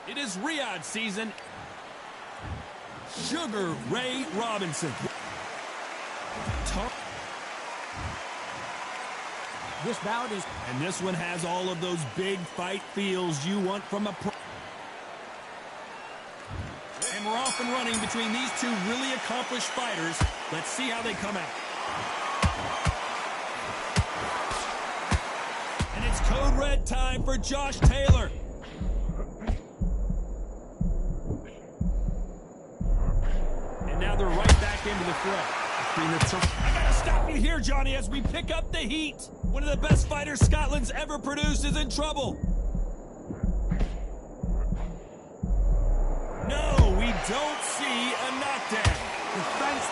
It is Riyadh season. Sugar Ray Robinson. This bout is... And this one has all of those big fight feels you want from a pro. And we're off and running between these two really accomplished fighters. Let's see how they come out. And it's code red time for Josh Taylor. And now they're right back into the fray. I gotta stop you here, Johnny, as we pick up the heat. One of the best fighters Scotland's ever produced is in trouble. No, we don't see a knockdown.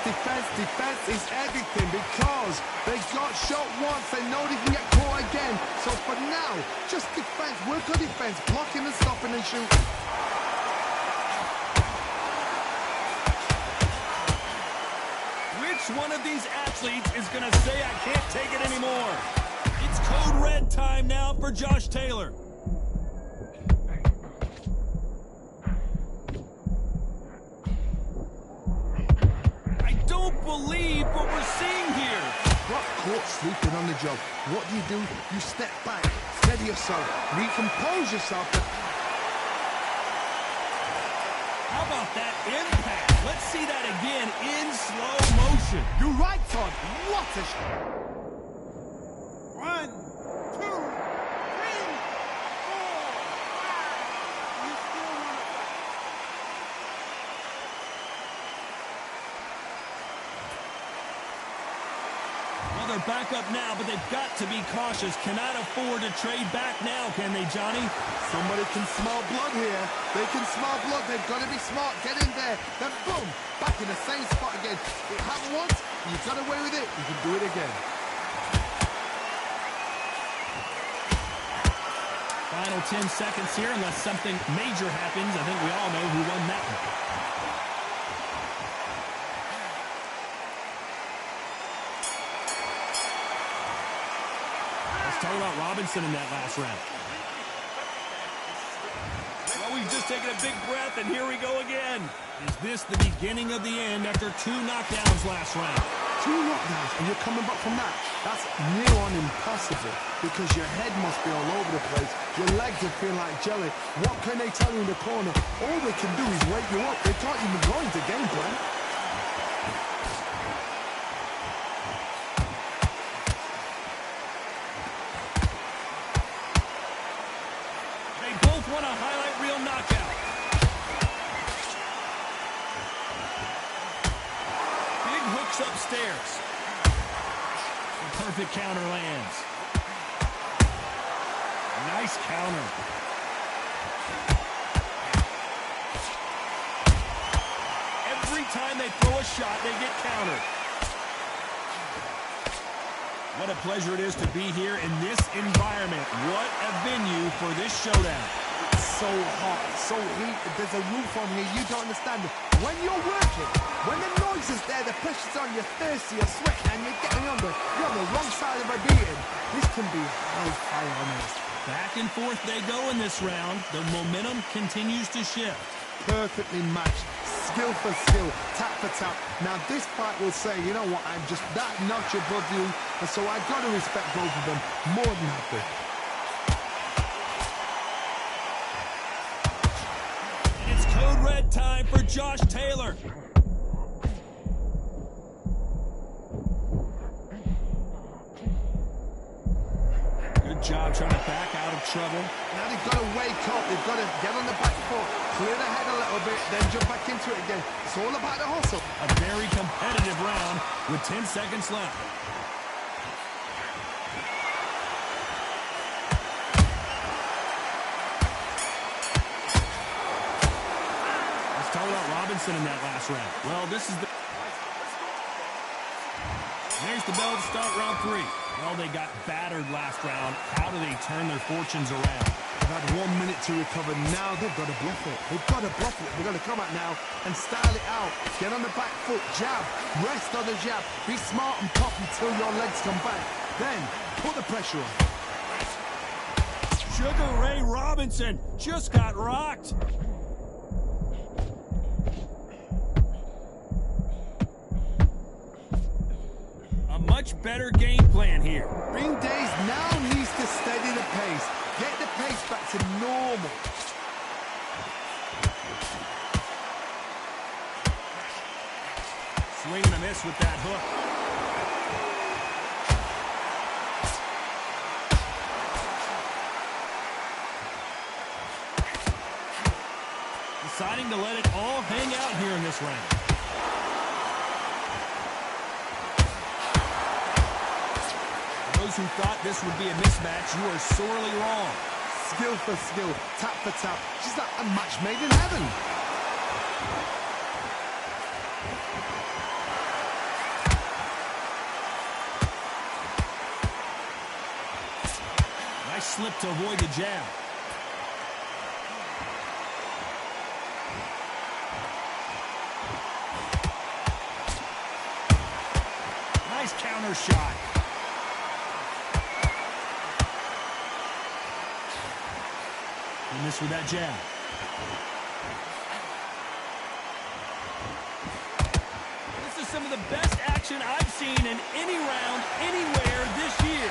Defense is everything because they got shot once. They know they can get caught again. So for now, just defense, work on defense, blocking and stopping and shooting. Which one of these athletes is going to say, I can't take it anymore? It's code red time now for Josh Taylor. I don't believe what we're seeing here. Got caught sleeping on the job. What do? You step back, steady yourself, recompose yourself. How about that impact? Let's see that again in slow motion. You're right, Todd. What a shot. 1, 2, 3, 4, 5. You still want to fight. Well, they're back up now, but they've got to be cautious. Cannot afford to trade back now, can they, Johnny? Somebody can smell blood here. They can smell blood. They've got to be smart. Get in there. Then boom, back in the same spot again. It happened once. You got away with it. You can do it again. Final 10 seconds here, unless something major happens. I think we all know who won that one. Let's talk about Robinson in that last round. Well, we've just taken a big breath, and here we go again. Is this the beginning of the end after 2 knockdowns last round? 2 knockdowns, and you're coming back from that. That's near on impossible, because your head must be all over the place. Your legs are feeling like jelly. What can they tell you in the corner? All they can do is wake you up. They can't even go into game plan. They both want a highlight reel knockout. Big hooks upstairs. The perfect counter lands. Nice counter. Every time they throw a shot, they get countered. What a pleasure it is to be here in this environment. What a venue for this showdown. It's so hot, so heat. There's a roof on here. You don't understand it. When you're working, when the noise is there, the pressure's on, you're thirsty, you're sweating, and you're getting under. You're on the wrong side of a beating. This can be hellfire on us. Back and forth they go in this round. The momentum continues to shift. Perfectly matched, skill for skill, tap for tap. Now this fight will say, you know what, I'm just that notch above you, and so I've got to respect both of them more than happy. And it's code red time for Josh Taylor. Good job trying to back out of trouble. Now they've got to wake up, they've got to get on the back foot, clear the head a little bit, then jump back into it again. It's all about the hustle. A very competitive round with 10 seconds left. Let's talk about Robinson in that last round. Well, this is the... There's the bell to start round 3. Well, they got battered last round. How do they turn their fortunes around? They've had 1 minute to recover. Now they've got to bluff it. They've got to bluff it. They've got to come out now and style it out. Get on the back foot, jab, rest on the jab. Be smart and pop until your legs come back. Then put the pressure on. Sugar Ray Robinson just got rocked. A much better game plan here. Ring Days now needs to steady the pace. Get the pace back to normal. Swing and a miss with that hook. Deciding to let it all hang out here in this round. For those who thought this would be a mismatch, you are sorely wrong. Skill for skill, tap for tap. She's like a match made in heaven. Nice slip to avoid the jab. Nice counter shot. He missed with that jab. This is some of the best action I've seen in any round, anywhere this year.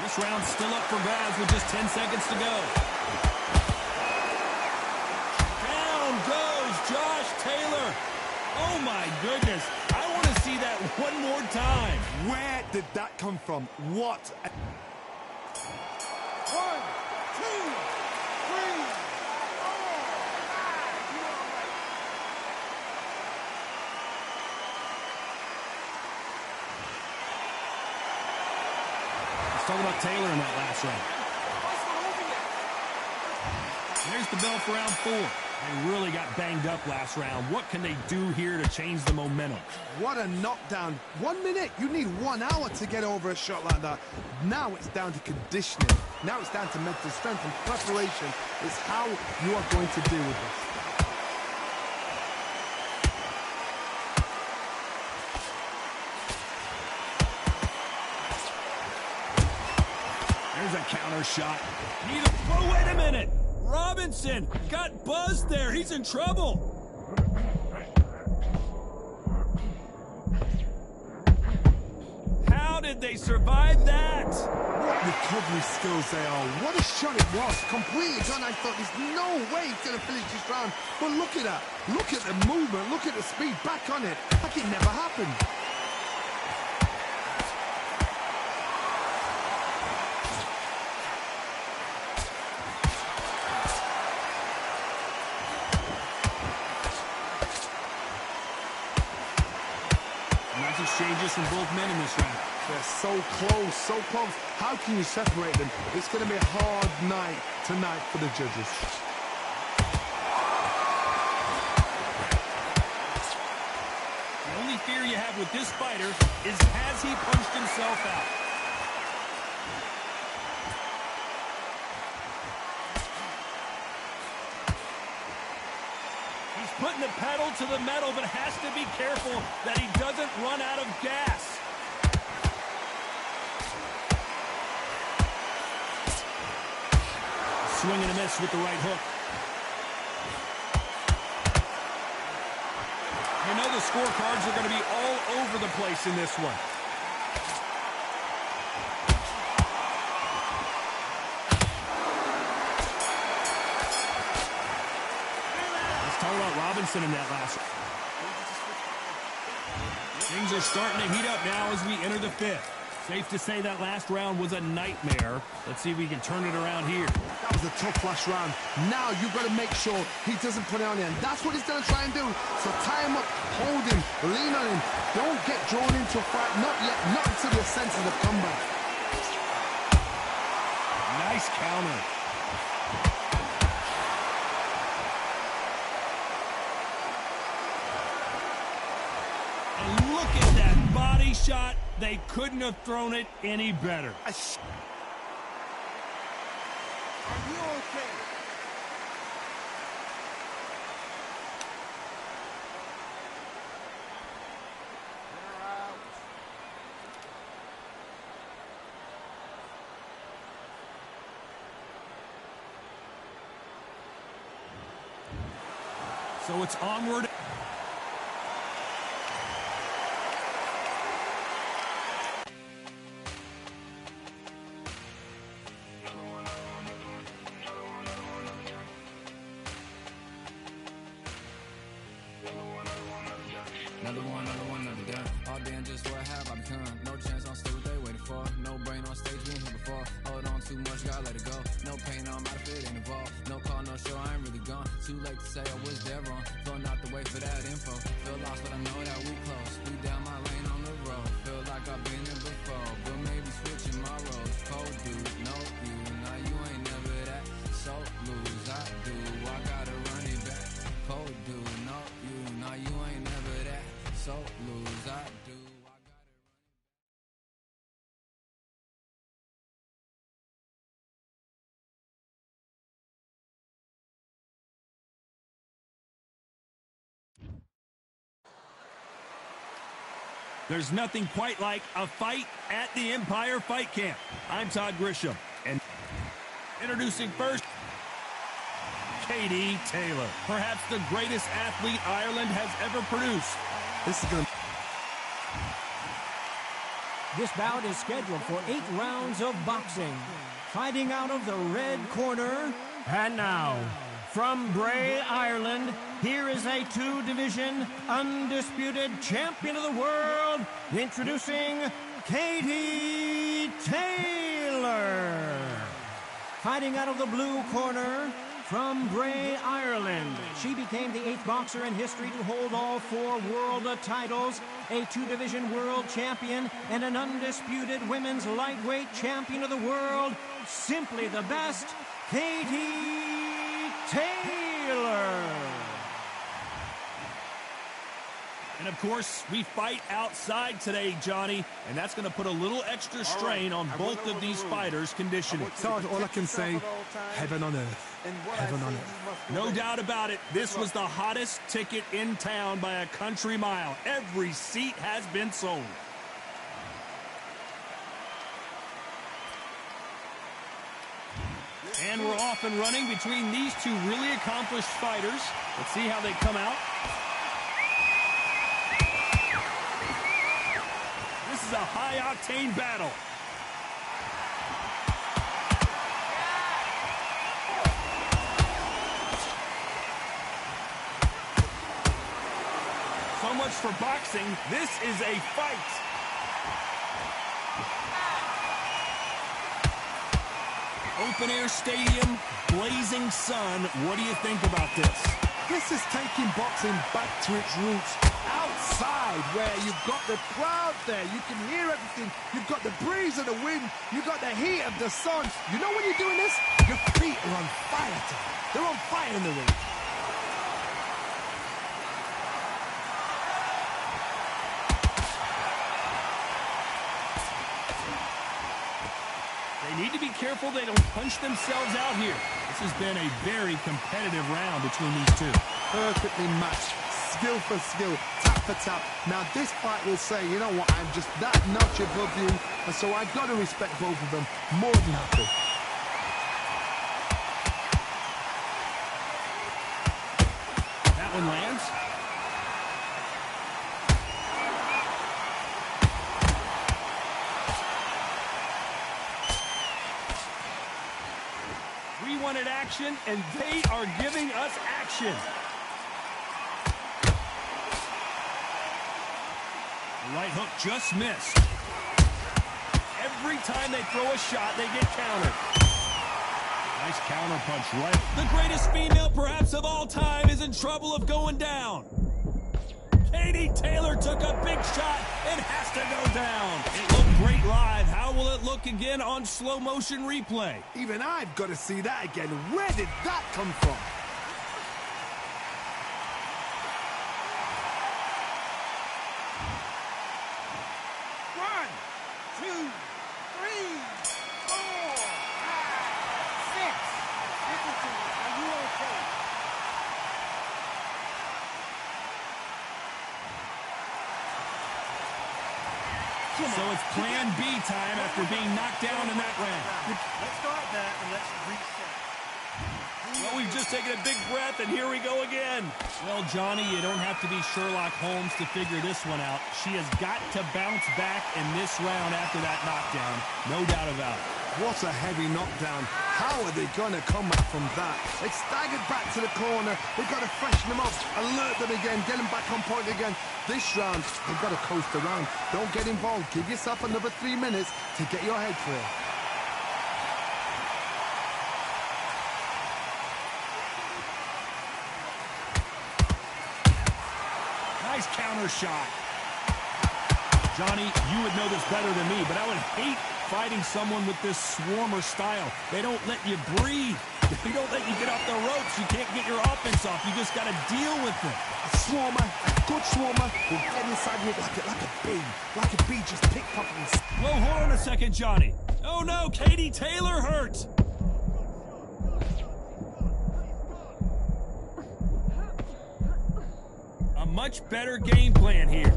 This round's still up for grabs with just 10 seconds to go. Down goes Josh Taylor. Oh my goodness. I want to see that one more time. Where did that come from? What? 1, 2, 3, 4. Let's talk about Taylor in that last round. There's the bell for round 4. They really got banged up last round. What can they do here to change the momentum? What a knockdown. 1 minute. You need 1 hour to get over a shot like that. Now it's down to conditioning. Now it's down to mental strength and preparation. It's how you are going to deal with this. There's a counter shot. Need a... Oh, wait a minute. Robinson got buzzed there. He's in trouble. How did they survive that? What recovery skills they are. What a shot it was. Completely done. I thought there's no way he's going to finish this round. But look at that. Look at the movement. Look at the speed. Back on it. Like it never happened. Exchanges from both men in this round. They're so close, so close. How can you separate them? It's going to be a hard night tonight for the judges. The only fear you have with this fighter is, has he punched himself out? Putting the pedal to the metal, but has to be careful that he doesn't run out of gas. Swing and a miss with the right hook. You know the scorecards are going to be all over the place in this one. Robinson in that last one. Things are starting to heat up now as we enter the 5th. Safe to say that last round was a nightmare. Let's see if we can turn it around here. That was a tough last round. Now you've got to make sure he doesn't put it on him. That's what he's going to try and do. So tie him up, hold him, lean on him. Don't get drawn into a fight. Not yet. Not until your senses have come back. Nice counter. Look at that body shot. They couldn't have thrown it any better. Are you okay? So it's onward. Another done. All day and just what have I become? No chance on stage, what they waiting for. No brain on stage, we ain't here before. Hold on too much, gotta let it go. No pain, I'm out of it, ain't involved. No call, no show, I ain't really gone. Too late to say I was dead wrong. Feel not to wait for that info. Feel lost, but I know that we close. We down my lane on the road. Feel like I've been here before, but maybe switching my roles. Cold dude, no you, now you ain't never that. So lose, I do, I gotta run it back. Cold dude, no you, now you ain't never that. So lose, I do. There's nothing quite like a fight at the Empire Fight Camp. I'm Todd Grisham, and introducing first, Katie Taylor, perhaps the greatest athlete Ireland has ever produced. This bout is scheduled for 8 rounds of boxing. Fighting out of the red corner. And now, from Bray, Ireland, here is a 2-division undisputed champion of the world, introducing Katie Taylor. Fighting out of the blue corner, from Bray, Ireland, she became the 8th boxer in history to hold all 4 world titles, a 2-division world champion, and an undisputed women's lightweight champion of the world. Simply the best, Katie Taylor. And of course, we fight outside today, Johnny, and that's going to put a little extra strain on both of these fighters' conditioning. Sarge, all I can say, heaven on earth. Heaven on earth. No doubt about it, this was the hottest ticket in town by a country mile. Every seat has been sold. And we're off and running between these two really accomplished fighters. Let's see how they come out. This is a high-octane battle. So much for boxing. This is a fight. Open-air stadium, blazing sun. What do you think about this? This is taking boxing back to its roots. Outside, where you've got the crowd there, you can hear everything. You've got the breeze of the wind, you've got the heat of the sun. You know when you're doing this? Your feet are on fire. They're on fire in the ring. They need to be careful they don't punch themselves out here. This has been a very competitive round between these two. Perfectly matched, skill for skill, tap for tap. Now this fight will say, you know what, I'm just that notch above you, and so I've got to respect both of them more than happy. That one lands. We wanted action, and they are giving us action. The right hook just missed. Every time they throw a shot, they get countered. Nice counter punch right. The greatest female perhaps of all time is in trouble of going down. Katie Taylor took a big shot and has to go down. It looked great live. How will it look again on slow motion replay? Even I've got to see that again. Where did that come from? One, two, three, four, five, six. Nicholson, are you okay? So it's plan B time after being knocked down in that round. Let's start that and let's reset. Well, we've just taken a big breath, and here we go again. Well, Johnny, you don't have to be Sherlock Holmes to figure this one out. She has got to bounce back in this round after that knockdown. No doubt about it. What a heavy knockdown. How are they going to come back from that? They staggered back to the corner. They've got to freshen them up, alert them again, get them back on point again. This round, they've got to coast around. Don't get involved. Give yourself another 3 minutes to get your head clear. Nice counter shot. Johnny, you would know this better than me, but I would hate fighting someone with this swarmer style. They don't let you breathe. They don't let you get off the ropes. You can't get your offense off. You just got to deal with it. A swarmer, a good swarmer, will get inside you like a bee. Like a bee just pickpocketing. Whoa, hold on a second, Johnny. Oh, no, Katie Taylor hurt. A much better game plan here.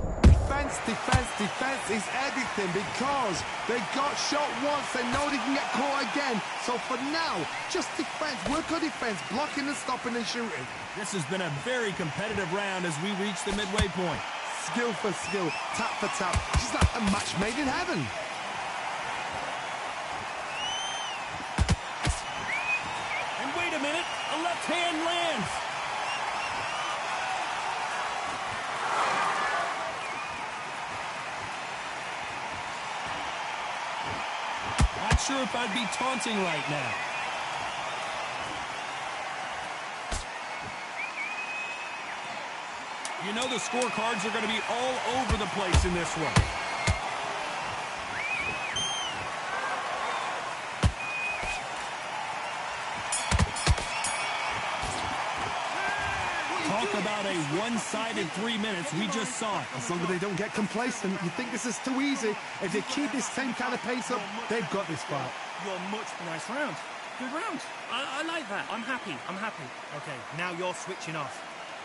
Defense, defense, defense is everything because they got shot once. They know they can get caught again. So for now, just defense. Work on defense, blocking and stopping and shooting. This has been a very competitive round as we reach the midway point. Skill for skill, tap for tap. She's like a match made in heaven. And wait a minute, a left hand lands. Not sure if I'd be taunting right now. You know the scorecards are going to be all over the place in this one. Talk about a one-sided 3 minutes. We just saw it. As long as they don't get complacent, you think this is too easy. If they keep this same kind of pace up, they've got this fight. You're much nice round. Good round. I like that. I'm happy. I'm happy. Okay, now you're switching off.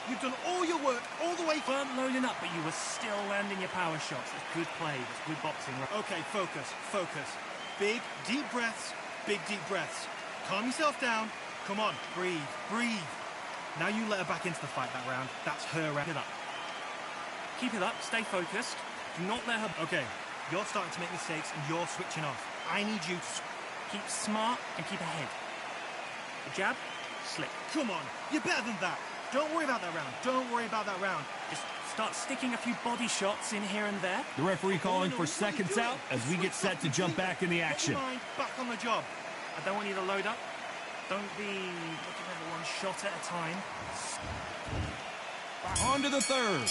You've done all your work all the way. Weren't loading up, but you were still landing your power shots. That's good play. That's good boxing. Okay, focus, focus. Big, deep breaths. Big, deep breaths. Calm yourself down. Come on, breathe, breathe. Now you let her back into the fight that round. That's her round. Keep it up. Keep it up. Stay focused. Do not let her... Okay, you're starting to make mistakes and you're switching off. I need you to... Keep smart and keep ahead. A jab, slip. Come on, you're better than that. Don't worry about that round. Don't worry about that round. Just start sticking a few body shots in here and there. The referee calling for seconds out as we get set to jump back in the action. Mind, back on the job. I don't want you to load up. Don't be looking at one shot at a time. On to the third.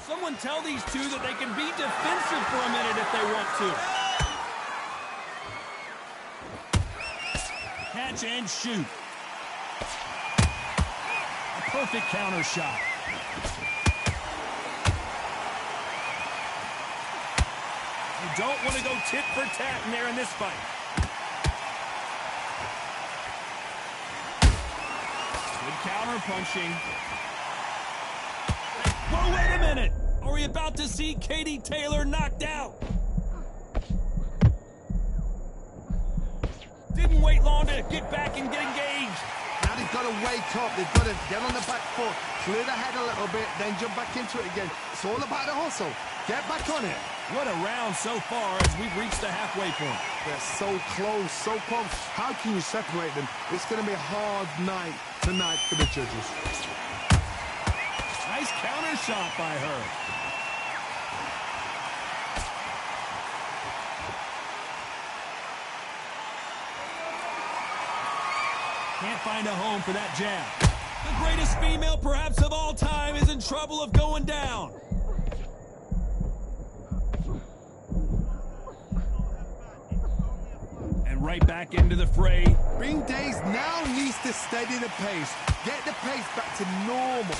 Someone tell these two that they can be defensive for a minute if they want to. Catch and shoot. A perfect counter shot. You don't want to go tit for tat in there in this fight. Good counter punching. Whoa, wait a minute! Are we about to see Katie Taylor knocked out? Didn't wait long to get back and get engaged. Now they've got to wake up. They've got to get on the back foot, clear the head a little bit, then jump back into it again. It's all about the hustle. Get back on it. What a round so far as we've reached the halfway point. They're so close, so close. How can you separate them? It's going to be a hard night tonight for the judges. Nice counter shot by her. Can't find a home for that jab. The greatest female perhaps of all time is in trouble of going down. And right back into the fray. Bing Days now needs to steady the pace. Get the pace back to normal.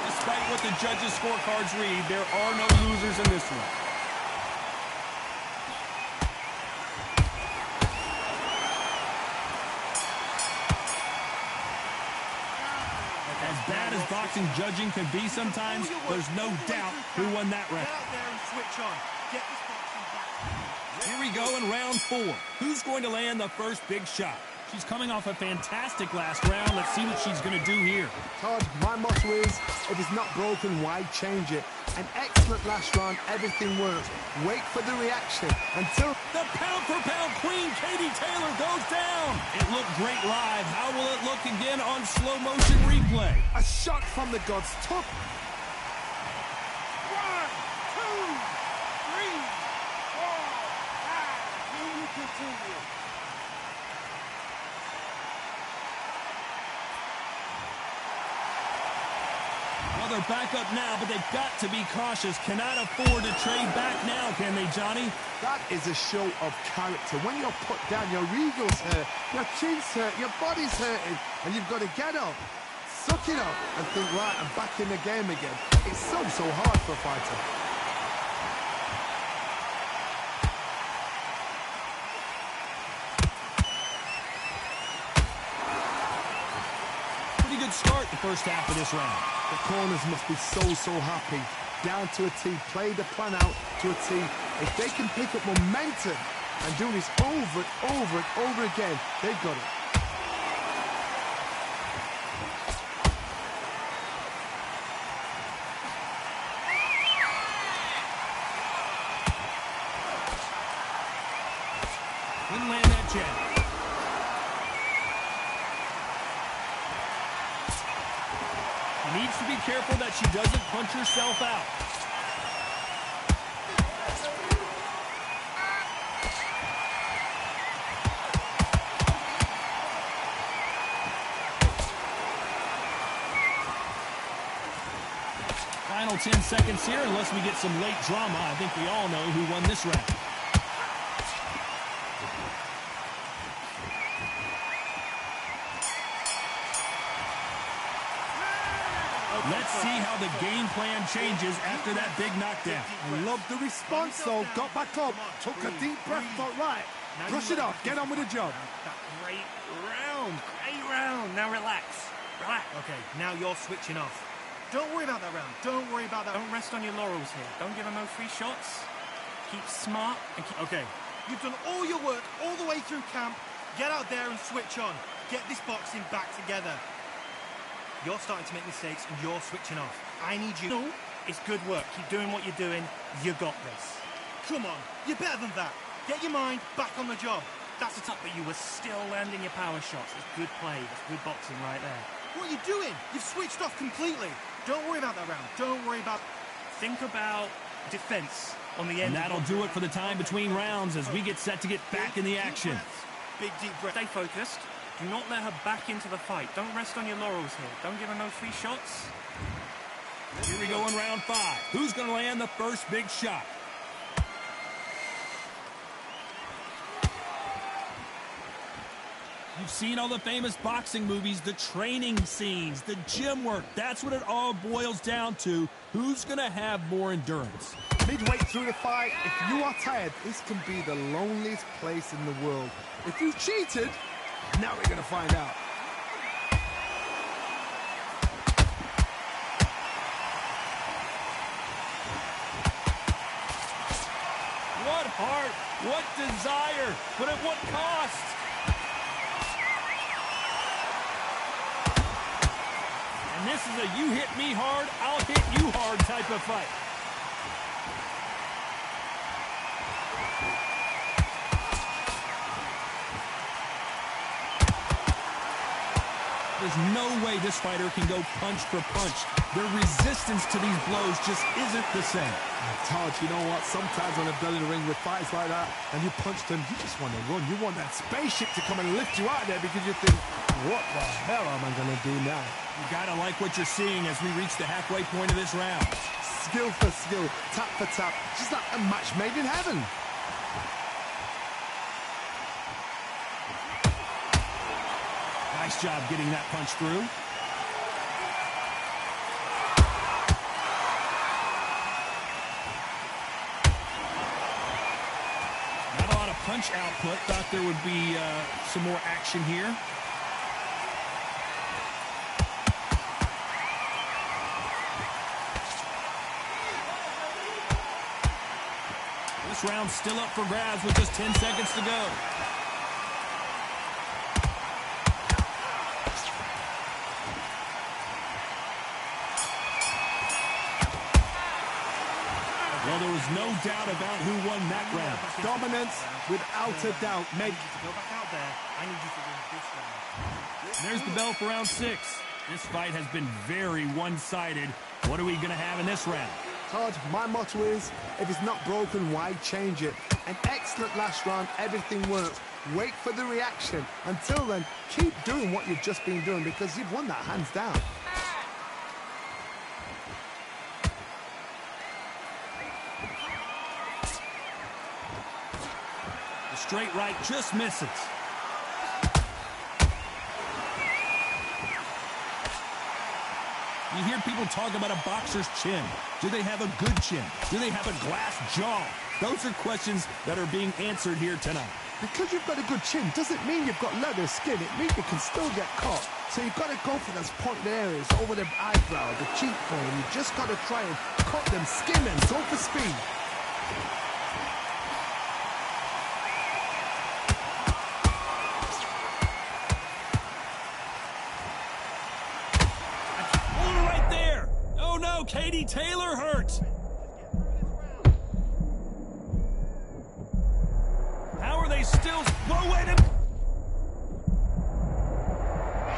Despite what the judges' scorecards read, there are no losers in this one. boxing judging can be sometimes, there's no doubt who won that round. Get out there and switch on. Get this boxing back. Here we go in round 4. Who's going to land the first big shot? She's coming off a fantastic last round. Let's see what she's going to do here. Todd, my motto is, if it's not broken, why change it? An excellent last round, everything works. Wait for the reaction until... The pound-for-pound queen, Katie Taylor, goes down. It looked great live. How will it look again on slow-motion replay? A shot from the gods. Took... 1, 2, 3, 4, 5. Here we continue. Well, they're back up now, but they've got to be cautious. Cannot afford to trade back now, can they, Johnny? That is a show of character. When you're put down, your ego's hurt, your chin's hurt, your body's hurting, and you've got to get up, suck it up, and think, right, I'm back in the game again. It's so hard for a fighter. Pretty good start the first half of this round. The corners must be so happy. Down to a T, play the plan out to a T. If they can pick up momentum and do this over and over again, they've got it. Didn't land that jab. She needs to be careful that she doesn't punch herself out. Final 10 seconds here, unless we get some late drama. I think we all know who won this round. Let's see how the game plan changes after that big knockdown. I love the response, though. Got back up, took a deep breath, thought, right, brush it off, get on with the job. Great round. Great round. Now relax. Relax. Okay, now you're switching off. Don't worry about that round. Don't worry about that. Don't rest on your laurels here. Don't give her no free shots. Keep smart and keep... Okay, you've done all your work all the way through camp. Get out there and switch on. Get this boxing back together. You're starting to make mistakes and you're switching off. I need you. No, it's good work. Keep doing what you're doing. You got this. Come on, you're better than that. Get your mind back on the job. That's the top, but you were still landing your power shots. It's good play. That's good boxing right there. What are you doing? You've switched off completely. Don't worry about that round. Don't worry about... Think about defense on the end. And that'll do it for the time between rounds as we get set to get back in the action. Big deep breath. Stay focused. Do not let her back into the fight. Don't rest on your laurels here. Don't give her no free shots. Here we go in round 5. Who's going to land the first big shot? You've seen all the famous boxing movies, the training scenes, the gym work. That's what it all boils down to. Who's going to have more endurance? Midway through the fight, if you are tired, this can be the loneliest place in the world. If you've cheated, now we're going to find out. What heart, what desire, but at what cost? And this is a you hit me hard, I'll hit you hard type of fight. There's no way this fighter can go punch for punch. Their resistance to these blows just isn't the same. Todd, you know what? Sometimes when I've done in the ring with fights like that, and you punch them, you just want to run. You want that spaceship to come and lift you out there because you think, what the hell am I going to do now? You gotta like what you're seeing as we reach the halfway point of this round. Skill for skill, tap for tap, just like a match made in heaven. Nice job getting that punch through. Not a lot of punch output. Thought there would be some more action here. This round's still up for grabs with just 10 seconds to go. Well, there was no doubt about who won that round. Dominance, without a doubt, mate. To go back out there, I need you to win this round. There's the bell for round 6. This fight has been very one-sided. What are we going to have in this round? Todd, my motto is, if it's not broken, why change it? An excellent last round, everything works. Wait for the reaction. Until then, keep doing what you've just been doing because you've won that hands down. The straight right just misses. You hear people talk about a boxer's chin. Do they have a good chin? Do they have a glass jaw? Those are questions that are being answered here tonight. Because you've got a good chin doesn't mean you've got leather skin. It means you can still get caught. So you've got to go for those pointed areas over the eyebrow, the cheekbone. You just got to try and cut them, skin them, go for speed. Katie Taylor hurt. How are they still? Whoa, wait a minute.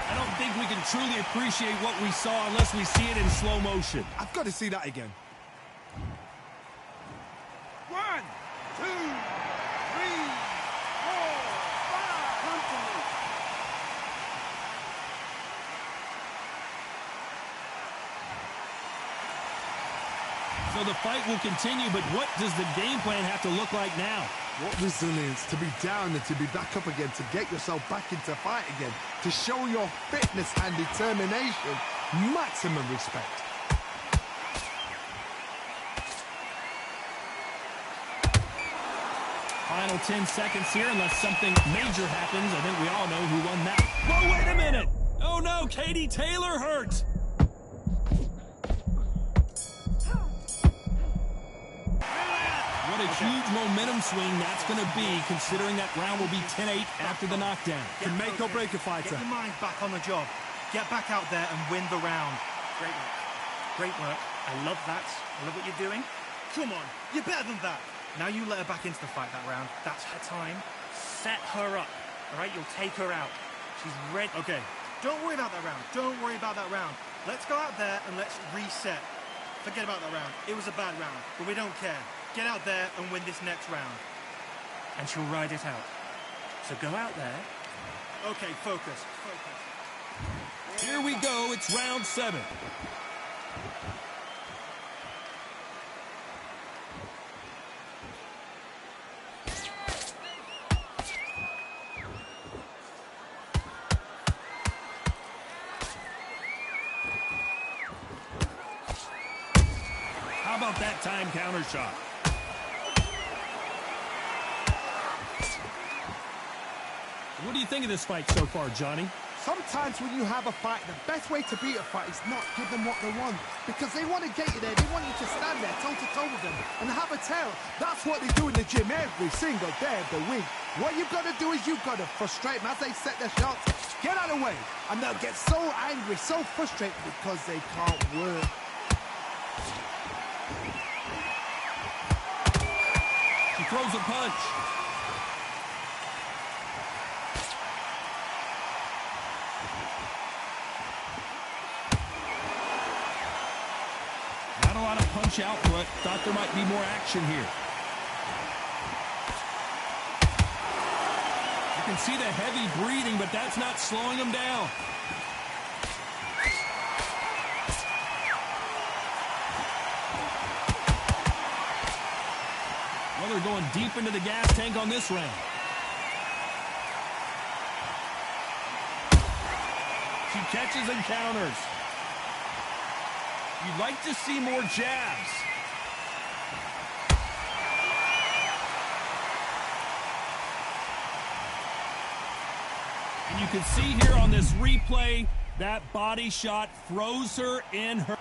I don't think we can truly appreciate what we saw unless we see it in slow motion. I've got to see that again. 1, 2, 3, 4, 5. Come to me. So the fight will continue, but what does the game plan have to look like now? What resilience to be down and to be back up again, to get yourself back into fight again, to show your fitness and determination. Maximum respect. Final 10 seconds here, unless something major happens. I think we all know who won that. Whoa, wait a minute! Oh no, Katie Taylor hurt! What a huge momentum swing that's going to be, considering that round will be 10-8 after the knockdown. Can make or break a fighter. Get your mind back on the job. Get back out there and win the round. Great work. Great work. I love that. I love what you're doing. Come on, you're better than that. Now you let her back into the fight that round. That's her time. Set her up. All right, you'll take her out. She's ready. Okay, don't worry about that round. Don't worry about that round. Let's go out there and let's reset. Forget about that round. It was a bad round, but we don't care. Get out there and win this next round. And she'll ride it out. So go out there. Okay, focus. Focus. Here we go. It's round 7. How about that time counter shot? What do you think of this fight so far, Johnny? Sometimes when you have a fight, the best way to beat a fight is not give them what they want. Because they want to get you there. They want you to stand there toe-to-toe with them and have a tail. That's what they do in the gym every single day of the week. What you've got to do is you've got to frustrate them as they set their shots. Get out of the way. And they'll get so angry, so frustrated because they can't work. She throws a punch. Not a lot of punch output. Thought there might be more action here. You can see the heavy breathing, but that's not slowing him down. Well, they're going deep into the gas tank on this round. She catches and counters. You'd like to see more jabs. And you can see here on this replay, that body shot throws her in her.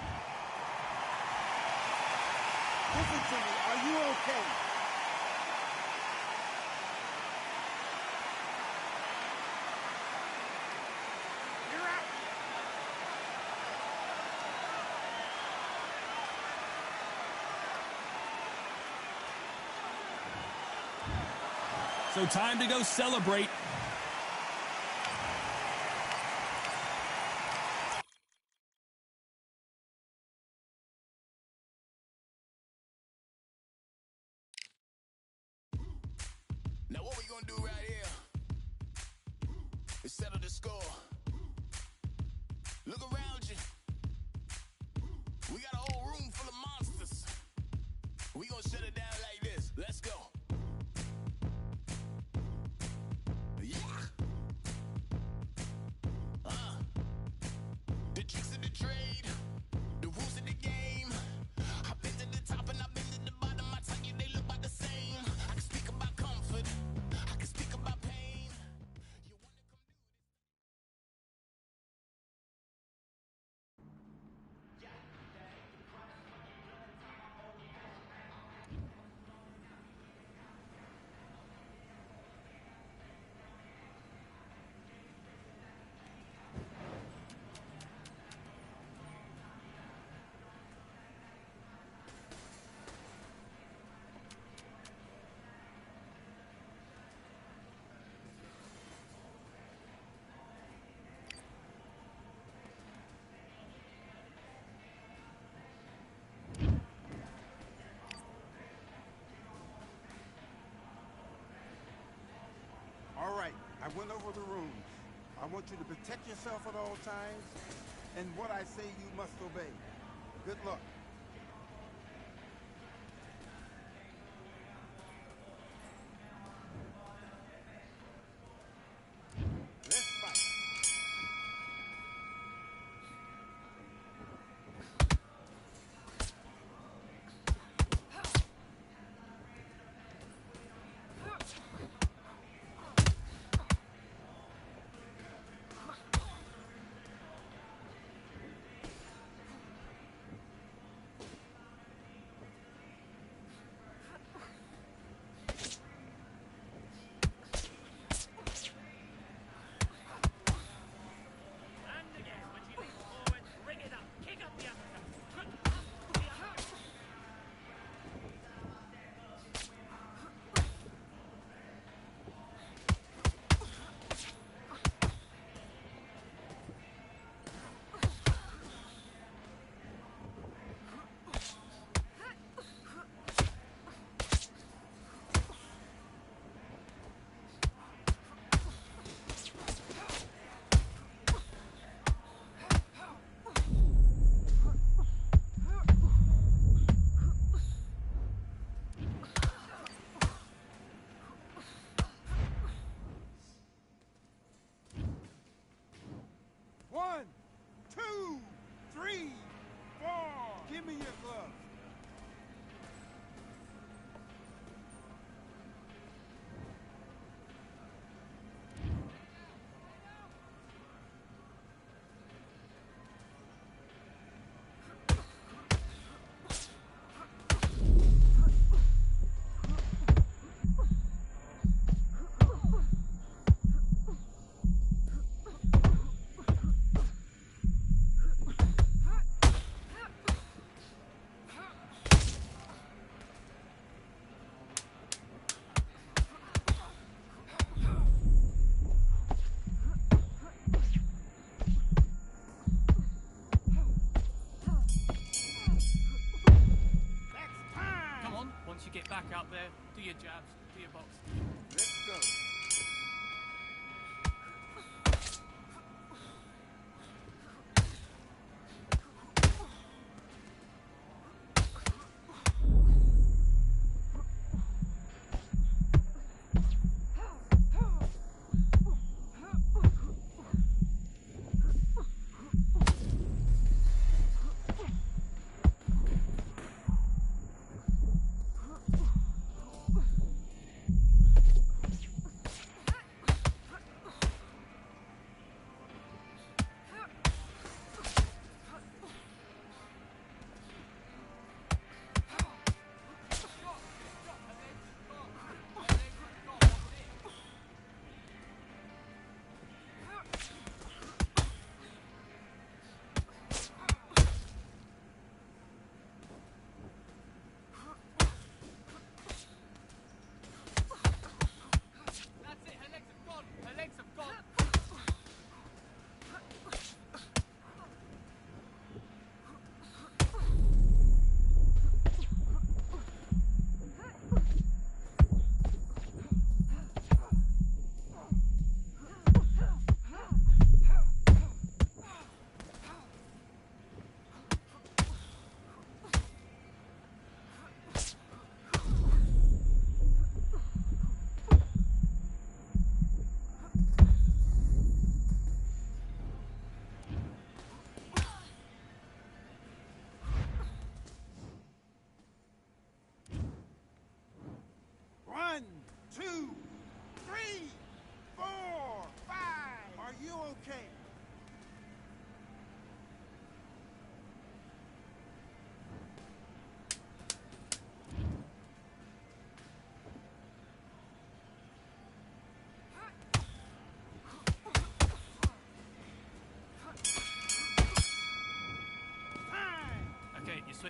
Listen to me, are you okay? So time to go celebrate. Now what we gonna do right here is settle the score. Look around you. We got a whole room full of monsters. We gonna shut it down like this. Let's go. Yeah. The tricks of the trade, the rules of the game. I've been to the top and I've been to the bottom. I tell you they look about the same. I can speak about comfort. I can speak about pain. You wanna come do this? All right, I went over the rules. I want you to protect yourself at all times, and what I say you must obey. Good luck. Let's fight. And again, when she leans forward, bring it up, kick up the uppercut. One, two, three, four. Give me your gloves. Come on, once you get back out there, do your jabs, do your boxing. Let's go.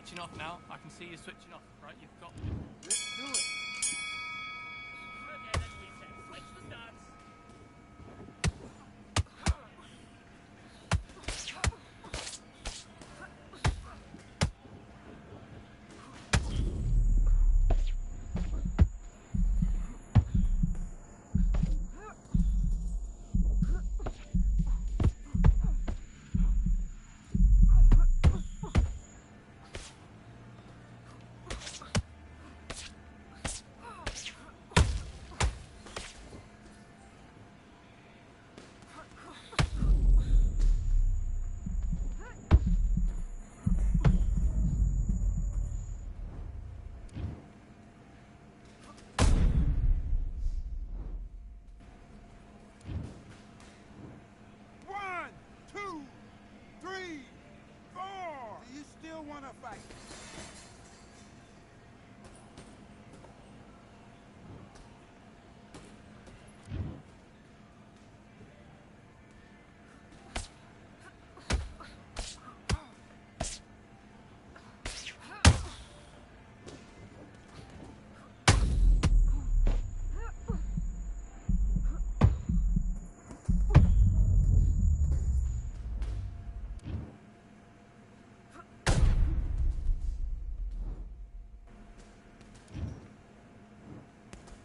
switching off now. I can see you switching off, right? You've got... Let's do it. Okay, let's reset. Switch the stance. One, two, three, four. Do you still want to fight?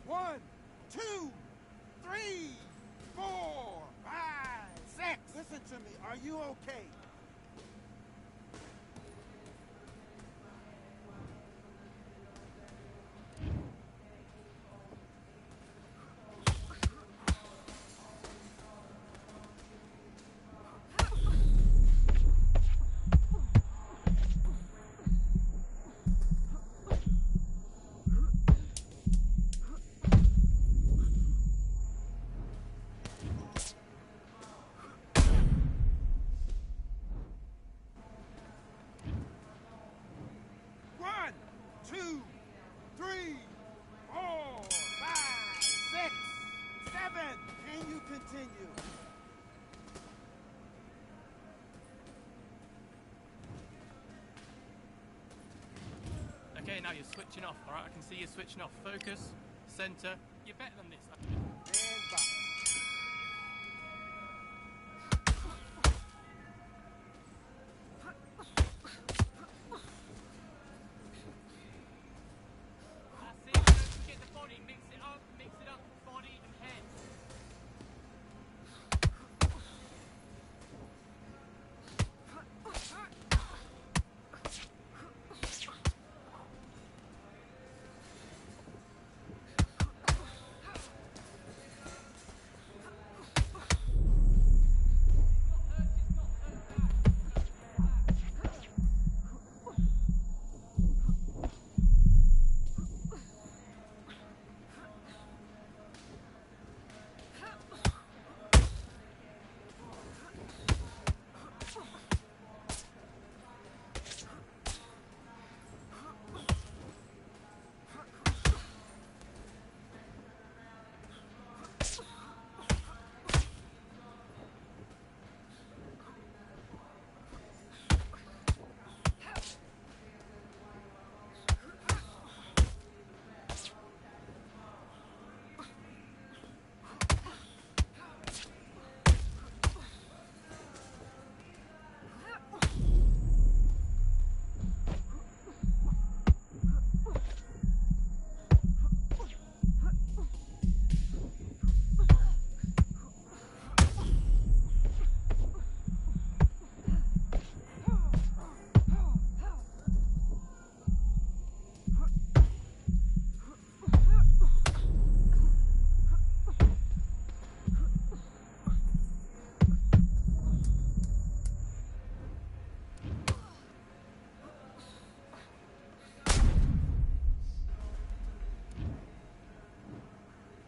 One, two, three, four, five, six. Listen to me. Are you okay? One, two, three, four, five, six, seven. Can you continue? Okay, now you're switching off, alright? I can see you switching off. Focus, center. You're better than this. And box. That's it. Don't forget the body. Mix it up, body and head.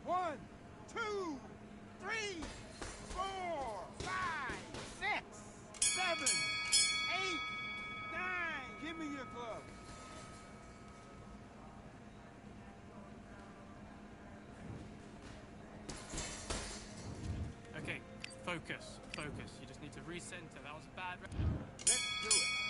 One, two, three, four, five, six, seven, eight, nine. Give me your glove. Okay, focus. You just need to recenter. That was bad. Let's do it.